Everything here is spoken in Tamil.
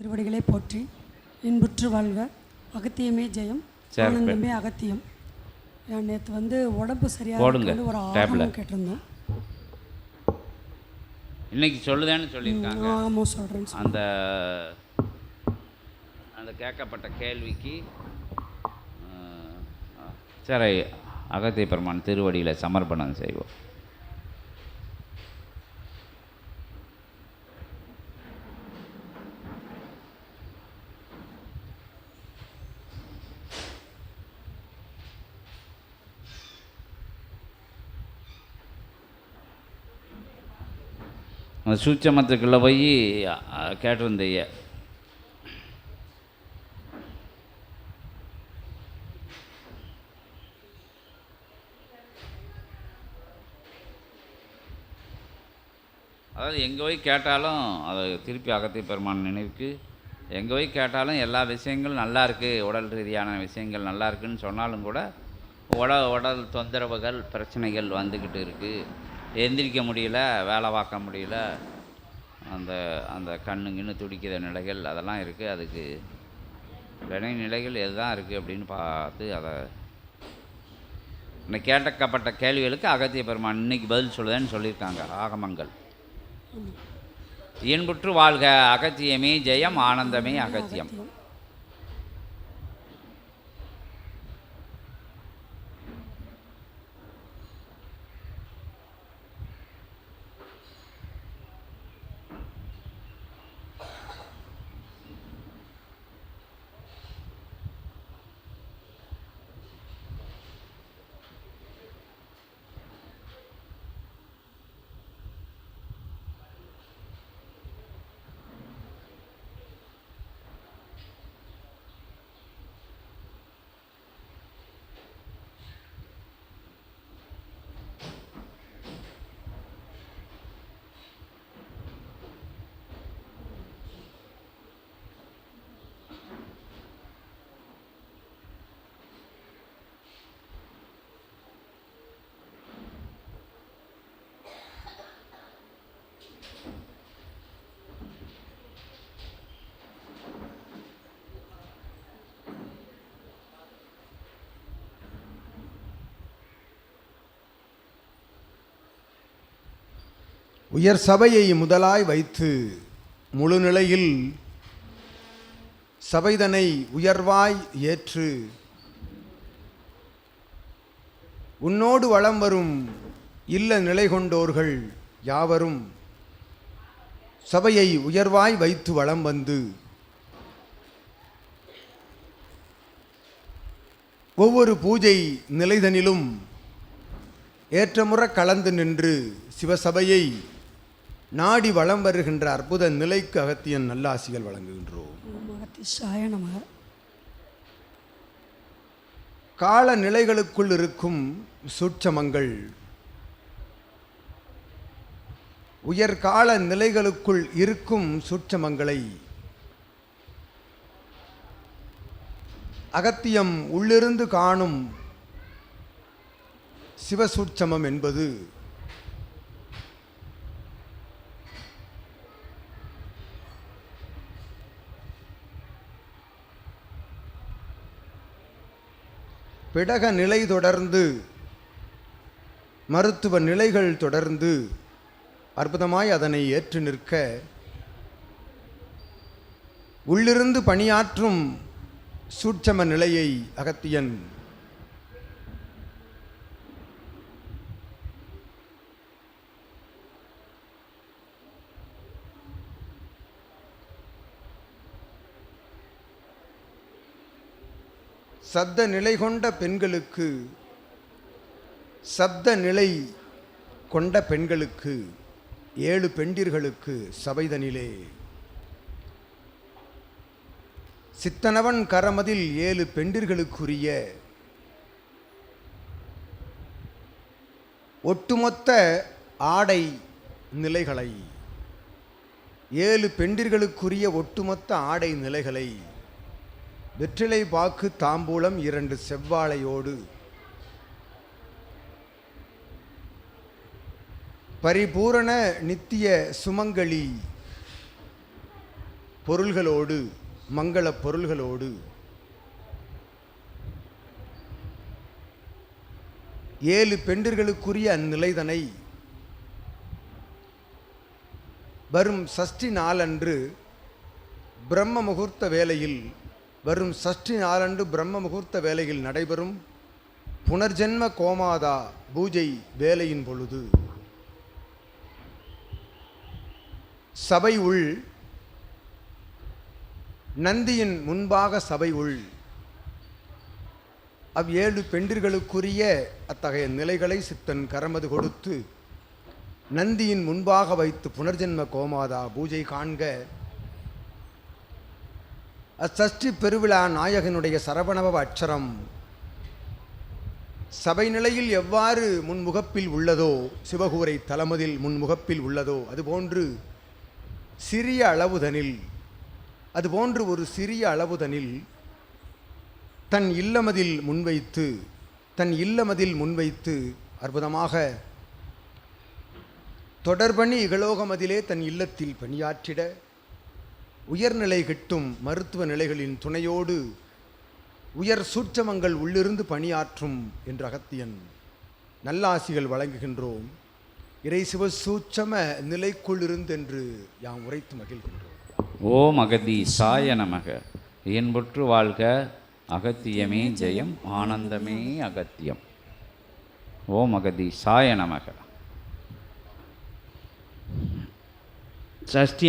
திருவடிகளை போற்றி இன்புற்று வாழ்க. அகத்தியமே ஜெயம், ஆனந்தமே அகத்தியம். நேற்று வந்து உடம்பு சரியாக ஒரு ஆகமம் கேட்டிருந்தோம். இன்னைக்கு சொல்லுதேன்னு சொல்லியிருக்காங்க. ஆமாம் சொல்கிறேன். அந்த அந்த கேட்கப்பட்ட கேள்விக்கு சரி அகத்திய பெருமான் திருவடியில் சமர்ப்பணம் செய்வோம். அந்த சூட்சமத்துக்குள்ளே போய் கேட்டிருந்தைய அதாவது எங்கே போய் கேட்டாலும் அதை திருப்பி அகத்திய பெருமான் நினைவுக்கு எங்கே போய் கேட்டாலும் எல்லா விஷயங்களும் நல்லா இருக்குது, உடல் ரீதியான விஷயங்கள் நல்லா இருக்குதுன்னு சொன்னாலும் கூட உடல் தொந்தரவுகள் பிரச்சனைகள் வந்துக்கிட்டு இருக்குது. எந்திரிக்க முடியல, வேலை பார்க்க முடியல, அந்த அந்த கண்ணுங்கன்னு துடிக்கிற நிலைகள் அதெல்லாம் இருக்குது. அதுக்கு வினை நிலைகள் எதுதான் இருக்குது அப்படின்னு பார்த்து அதை இந்த கேட்கப்பட்ட கேள்விகளுக்கு அகத்திய பெருமான் இன்னைக்கு பதில் சொல்லுதேன்னு சொல்லியிருக்காங்க ஆகமங்கள். இன்புற்று வாழ்க அகத்தியமே ஜெயம், ஆனந்தமே அகத்தியம். உயர் சபையை முதலாய் வைத்து முழுநிலையில் சபைதனை உயர்வாய் ஏற்று உன்னோடு வலம் வரும் இல்ல நிலை கொண்டோர்கள் யாவரும் சபையை உயர்வாய் வைத்து வலம் வந்து ஒவ்வொரு பூஜை நிலைதனிலும் ஏற்றமுற கலந்து நின்று சிவசபையை நாடி வளம் வருகின்ற அற்புத நிலைக்கு அகத்தியன் நல்லாசிகள் வழங்குகின்றோம். கால நிலைகளுக்குள் இருக்கும் சூட்சமங்கள் உயர்கால நிலைகளுக்குள் இருக்கும் சூட்சமங்களை அகத்தியம் உள்ளிருந்து காணும் சிவசூட்சமம் என்பது பிடக நிலை தொடர்ந்து மருத்துவ நிலைகள் தொடர்ந்து அற்புதமாய் அதனை ஏற்று நிற்க உள்ளிருந்து பணியாற்றும் சூட்சம நிலையை அகத்தியன் சப்த நிலை கொண்ட பெண்களுக்கு சப்த நிலை கொண்ட பெண்களுக்கு 7 பெண்டிர்களுக்கு சபைதனிலே சித்தனவன் கரமதில் 7 பெண்டிர்களுக்குரிய ஒட்டுமொத்த ஆடை நிலைகளை 7 பெண்டிர்களுக்குரிய ஒட்டுமொத்த ஆடை நிலைகளை வெற்றிலை பாக்கு தாம்பூலம் 2 செவ்வாழையோடு பரிபூரண நித்திய சுமங்கலி பொருள்களோடு, மங்களப் பொருள்களோடு 7 பெண்டிர்களுக்குரிய அந்நிலைதனை வரும் சஷ்டி நாளன்று பிரம்ம முகூர்த்த வேளையில் நடைபெறும் புனர்ஜென்ம கோமாதா பூஜை வேலையின் பொழுது சபை உள் நந்தியின் முன்பாக சபை உள் 7 பெண்டிர்களுக்குரிய அத்தகைய நிலைகளை சித்தன் கரமது கொடுத்து நந்தியின் முன்பாக வைத்து புனர்ஜென்ம கோமாதா பூஜை காண்க. அச்சஷ்டி பெருவிழா நாயகனுடைய சரவணபவ அட்சரம் சபை நிலையில் எவ்வாறு முன்முகப்பில் உள்ளதோ, சிவகூரை தலமதில் முன்முகப்பில் உள்ளதோ, அதுபோன்று ஒரு சிறிய அளவுதனில் தன் இல்லமதில் முன்வைத்து அற்புதமாக தொடர்பணி இகலோகமதிலே தன் இல்லத்தில் பணியாற்றிட உயர்நிலை கிட்டும் மருத்துவ நிலைகளின் துணையோடு உயர் சூட்சமங்கள் உள்ளிருந்து பணியாற்றும் என்று அகத்தியன் நல்லாசிகள் வழங்குகின்றோம். இறை சிவ சூட்சம நிலைக்குள்ளிருந்து என்று யாம் உரைத்து மகிழ்கின்றோம். ஓம் அகதீசாய நமக. இன்புற்று வாழ்க. அகத்தியமே ஜெயம். ஆனந்தமே அகத்தியம். ஓம் அகதீசாய நமக. சஷ்டி